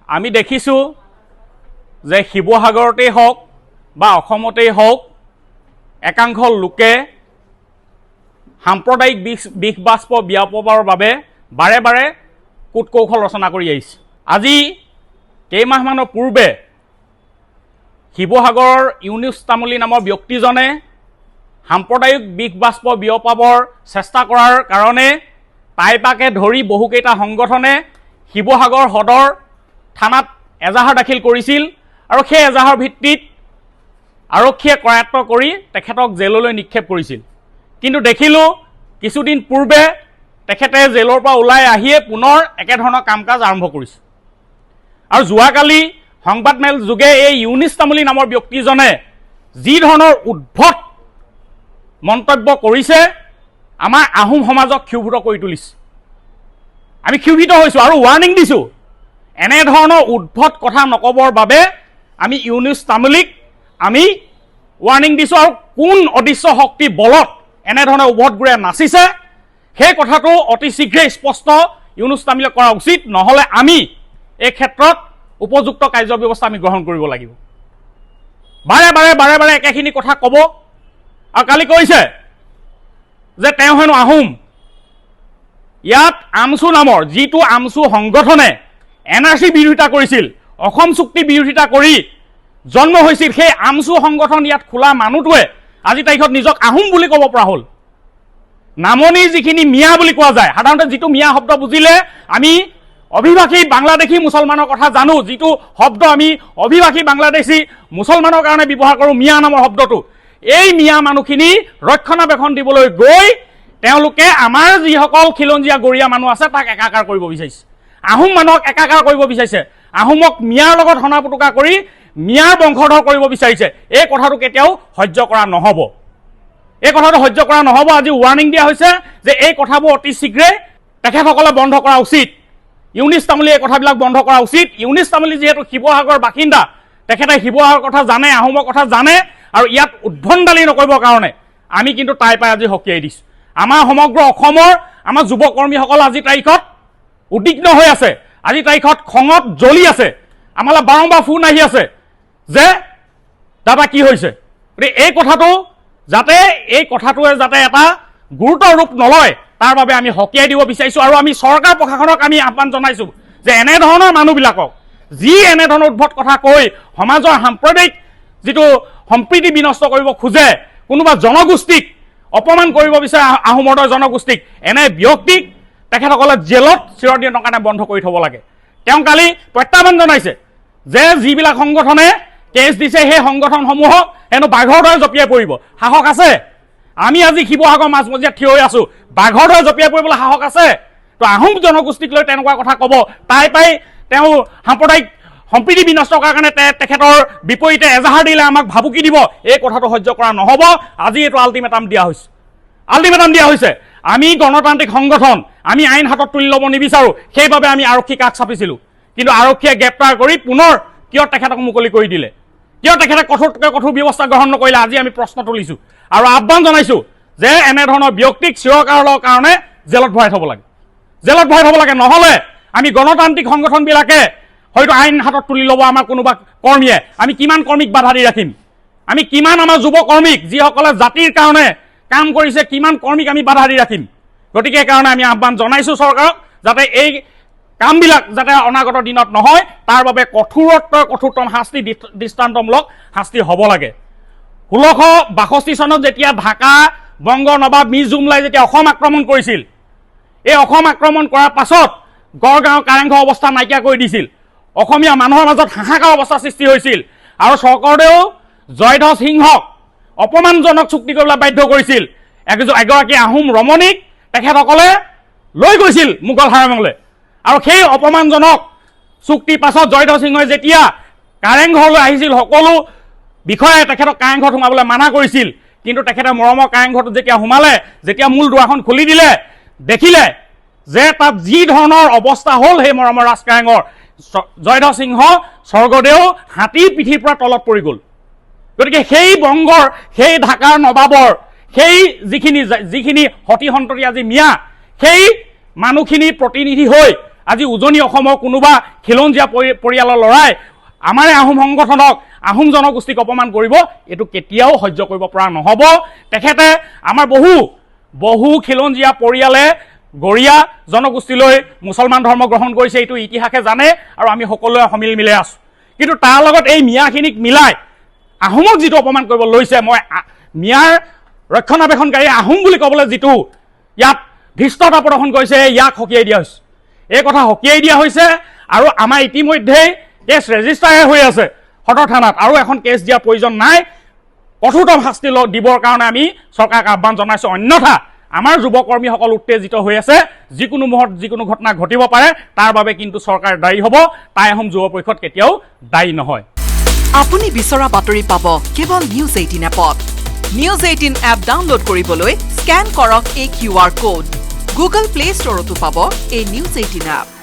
আমি দেখিছোঁ যে শিৱসাগৰতেই হওক বা অসমতেই হওক একাংশ লোকে সাম্প্ৰদায়িক বিষ বাষ্প বিয়পাবৰ বাবে বাৰে বাৰে কূট কৌশল ৰচনা কৰি আহিছে। আজি কেইমাহমানৰ পূৰ্বে শিৱসাগৰৰ ইউনুছ তামুলী নামৰ ব্যক্তিজনে সাম্প্ৰদায়িক বিষ বাষ্প বিয়পাবৰ চেষ্টা কৰাৰ কাৰণে তাইপাকে ধৰি বহুকেইটা সংগঠনে শিৱসাগৰ সদৰ থানাত এজাহাৰ দাখিল কৰিছিল আৰু সেই এজাহাৰ ভিত্তিত আৰক্ষীয়ে কৰায়ত্ব কৰি তেখেতক জেললৈ নিক্ষেপ কৰিছিল। কিন্তু দেখিলোঁ কিছুদিন পূৰ্বে তেখেতে জেলৰ পৰা ওলাই আহিয়ে পুনৰ একেধৰণৰ কাম কাজ আৰম্ভ কৰিছে। আৰু যোৱাকালি সংবাদমেল যোগে এই ইউনুছ তামুলী নামৰ ব্যক্তিজনে যি ধৰণৰ উদ্ভট মন্তব্য কৰিছে আমাৰ আহোম সমাজক ক্ষুব্ধ কৰি তুলিছে। আমি ক্ষুব্ধ হৈছোঁ আৰু ৱাৰ্ণিং দিছোঁ, এনেধৰণৰ উদ্ভট কথা নকবৰ বাবে আমি ইউনুছ তামুলীক আমি ৱাৰ্ণিং দিছোঁ। আৰু কোন অদৃশ্য শক্তি বলত এনেধৰণে উভতগুৰে নাচিছে সেই কথাটো অতি শীঘ্ৰেই স্পষ্ট ইউনুছ তামুলীক কৰা উচিত, নহ'লে আমি এই ক্ষেত্ৰত উপযুক্ত কাৰ্য ব্যৱস্থা আমি গ্ৰহণ কৰিব লাগিব। বাৰে বাৰে বাৰে বাৰে একেখিনি কথা ক'ব আৰু কালি কৈছে যে তেওঁ হেনো আহোম। ইয়াত আমচু নামৰ যিটো আমচু সংগঠনে NRC বিৰোধিতা কৰিছিল, অসম চুক্তি বিৰোধিতা কৰি জন্ম হৈছিল, সেই আমচু সংগঠন ইয়াত খোলা মানুহটোৱে আজি তাৰিখত নিজক আহোম বুলি ক'ব পৰা হ'ল। নামনিৰ যিখিনি মিয়া বুলি কোৱা যায়, সাধাৰণতে যিটো মিয়া শব্দ বুজিলে আমি অভিবাসী বাংলাদেশী মুছলমানৰ কথা জানো, যিটো শব্দ আমি অভিবাসী বাংলাদেশী মুছলমানৰ কাৰণে ব্যৱহাৰ কৰোঁ মিয়া নামৰ শব্দটো, এই মিয়া মানুহখিনি ৰক্ষণাবেক্ষণ দিবলৈ গৈ তেওঁলোকে আমাৰ যিসকল খিলঞ্জীয়া গৰীয়া মানুহ আছে তাক একাকাৰ কৰিব বিচাৰিছে, আহোম মানুহক একাকাৰ কৰিব বিচাৰিছে, আহোমক মিয়াৰ লগত হনা পুটুকা কৰি মিয়াৰ বংশধৰ কৰিব বিচাৰিছে। এই কথাটো কেতিয়াও সহ্য কৰা নহ'ব, এই কথাটো সহ্য কৰা নহ'ব। আজি ৱাৰ্ণিং দিয়া হৈছে যে এই কথাবোৰ অতি শীঘ্ৰে তেখেতসকলে বন্ধ কৰা উচিত, ইউনুছ তামুলী এই কথাবিলাক বন্ধ কৰা উচিত। ইউনুছ তামুলী যিহেতু শিৱসাগৰৰ বাসিন্দা, তেখেতে শিৱসাগৰৰ কথা জানে, আহোমৰ কথা জানে, আৰু ইয়াত উদ্ভণ্ডালি নকৰিবৰ কাৰণে আমি কিন্তু তাই পাই আজি সকীয়াই দিছোঁ। আমাৰ সমগ্ৰ অসমৰ আমাৰ যুৱকৰ্মীসকল আজি তাৰিখত উদ্বিগ্ন হৈ আছে, আজি তাৰিখত খঙত জ্বলি আছে, আমালৈ বাৰম্বাৰ ফোন আহি আছে যে দাদা কি হৈছে। গতিকে এই কথাটোৱে যাতে এটা গুৰুতৰ ৰূপ নলয় তাৰ বাবে আমি সকীয়াই দিব বিচাৰিছোঁ। আৰু আমি চৰকাৰ প্ৰশাসনক আমি আহ্বান জনাইছোঁ যে এনেধৰণৰ মানুহবিলাকক যি এনেধৰণৰ উদ্ভট কথা কৈ সমাজৰ সাম্প্ৰদায়িক যিটো সম্প্ৰীতি বিনষ্ট কৰিব খোজে, কোনোবা জনগোষ্ঠীক অপমান কৰিব বিচাৰে আহোমৰ দৰে জনগোষ্ঠীক, এনে ব্যক্তিক তেখেতসকলে জেলত চিৰদিনৰ কাৰণে বন্ধ কৰি থ'ব লাগে। তেওঁ কালি প্ৰত্যাহ্বান জনাইছে যে যিবিলাক সংগঠনে কেছ দিছে সেই সংগঠনসমূহক হেনো বাঘৰ দৰে জঁপিয়াই পৰিব। সাহস আছে? আমি আজি শিৱসাগৰ মাজমজিয়াত থিয় হৈ আছোঁ, বাঘৰ দৰে জঁপিয়াই পৰিবলৈ সাহস আছে? তো আহোম জনগোষ্ঠীক লৈ তেনেকুৱা কথা ক'ব, তাই পাই তেওঁ সাম্প্ৰদায়িক সম্প্ৰীতি বিনষ্ট কৰাৰ কাৰণে তেখেতৰ বিপৰীতে এজাহাৰ দিলে আমাক ভাবুকি দিব, এই কথাটো সহ্য কৰা নহ'ব। আজি এইটো আল্টিমেটাম দিয়া হৈছে, আমি গণতান্ত্ৰিক সংগঠন, আমি আইন হাতত তুলি ল'ব নিবিচাৰোঁ, সেইবাবে আমি আৰক্ষীক কাষ চাপিছিলোঁ। কিন্তু আৰক্ষীয়ে গ্ৰেপ্তাৰ কৰি পুনৰ কিয় তেখেতক মুকলি কৰি দিলে, কিয় তেখেতে কঠোৰ ব্যৱস্থা গ্ৰহণ নকৰিলে, আজি আমি প্ৰশ্ন তুলিছোঁ আৰু আহ্বান জনাইছোঁ যে এনেধৰণৰ ব্যক্তিক চিৰকালৰ কাৰণে জেলত ভৰাই থ'ব লাগে, নহ'লে আমি গণতান্ত্ৰিক সংগঠনবিলাকে হয়তো আইন হাতত তুলি ল'ব আমাৰ কোনোবা কৰ্মীয়ে। আমি কিমান কৰ্মীক বাধা দি ৰাখিম, আমি কিমান আমাৰ যুৱ কৰ্মীক যিসকলে জাতিৰ কাৰণে কাম কৰিছে কিমান কৰ্মীক আমি বাধা দি ৰাখিম। গতিকে সেইকাৰণে আমি আহ্বান জনাইছোঁ চৰকাৰক যাতে এই কামবিলাক যাতে অনাগত দিনত নহয় তাৰ বাবে কঠোৰতম শাস্তি, দৃষ্টান্তমূলক শাস্তি হ'ব লাগে। 1662 চনত যেতিয়া ঢাকা বংগ নবাব মিৰ জুমলাই যেতিয়া অসম আক্ৰমণ কৰিছিল, এই অসম আক্ৰমণ কৰাৰ পাছত গড়গাঁও কাৰেংঘৰ অৱস্থা নাইকিয়া কৰি দিছিল, অসমীয়া মানুহৰ মাজত হাহাকাৰ অৱস্থা সৃষ্টি হৈছিল আৰু চৰকাৰেও জয়ধ্বজ সিংহক অপমানজনক চুক্তি কৰিবলৈ বাধ্য কৰিছিল। এগৰাকী আহোম ৰমণীক তেখেতসকলে লৈ গৈছিল মোগল হাৰেমলৈ, আৰু সেই অপমানজনক চুক্তিৰ পাছত জয়ধ্বজ সিংহই যেতিয়া কাৰেংঘৰলৈ আহিছিল, সকলো বিষয়াই তেখেতক কাৰেংঘৰত সোমাবলৈ মানা কৰিছিল, কিন্তু তেখেতে মৰমৰ কাৰেংঘৰটো যেতিয়া সোমালে, যেতিয়া মূল দুৱাৰখন খুলি দিলে, দেখিলে যে তাত যি ধৰণৰ অৱস্থা হ'ল সেই মৰমৰ ৰাজকাৰেঙৰ, জয়ধ্বজ সিংহ স্বৰ্গদেউ হাতীৰ পিঠিৰ পৰা তলত পৰি গ'ল। গতিকে সেই বংগৰ, সেই ঢাকাৰ নবাবৰ, সেই যিখিনি সতি সন্ততি আজি মিয়া, সেই মানুহখিনি প্ৰতিনিধি হৈ আজি উজনি অসমৰ কোনোবা খিলঞ্জীয়া পৰিয়ালৰ ল'ৰাই আমাৰে আহোম সংগঠনক আহোম জনগোষ্ঠীক অপমান কৰিব, এইটো কেতিয়াও সহ্য কৰিব পৰা নহ'ব। তেখেতে আমাৰ বহু খিলঞ্জীয়া পৰিয়ালে গৰীয়া জনগোষ্ঠীলৈ মুছলমান ধৰ্ম গ্ৰহণ কৰিছে, এইটো ইতিহাসে জানে আৰু আমি সকলোৱে সমিল মিলে আছোঁ। কিন্তু তাৰ লগত এই মিয়াখিনিক মিলাই আহোমক যিটো অপমান কৰিব লৈছে, মই মিয়াৰ ৰক্ষণাবেক্ষণকাৰী আহোম বুলি ক'বলৈ যিটো ইয়াত ধৃষ্টতা প্ৰদৰ্শন কৰিছে, ইয়াক সকীয়াই দিয়া হৈছে। এই কথা সকীয়াই দিয়া হৈছে আৰু আমাৰ ইতিমধ্যেই কেছ ৰেজিষ্টাৰ হৈ আছে সদৰ থানাত, আৰু এখন কেছ দিয়াৰ প্ৰয়োজন নাই। কঠোৰতম শাস্তি দিবৰ কাৰণে আমি চৰকাৰক আহ্বান জনাইছোঁ। অন্যথা আমাৰ যুৱকৰ্মীসকল উত্তেজিত হৈ আছে, যিকোনো মুহূৰ্তত যিকোনো ঘটনা ঘটিব পাৰে, তাৰ বাবে কিন্তু চৰকাৰ দায়ী হ'ব, টাই আহোম যুৱ পৰিষদ কেতিয়াও দায়ী নহয়। আপুনি বিচৰা বাতৰি পাব কেৱল নিউজ 18 এপত। নিউজ 18 এপ ডাউনলোড কৰিবলৈ স্কেন কৰক এই QR কোড। গুগল প্লে ষ্টৰতো পাব এই নিউজ 18 এপ।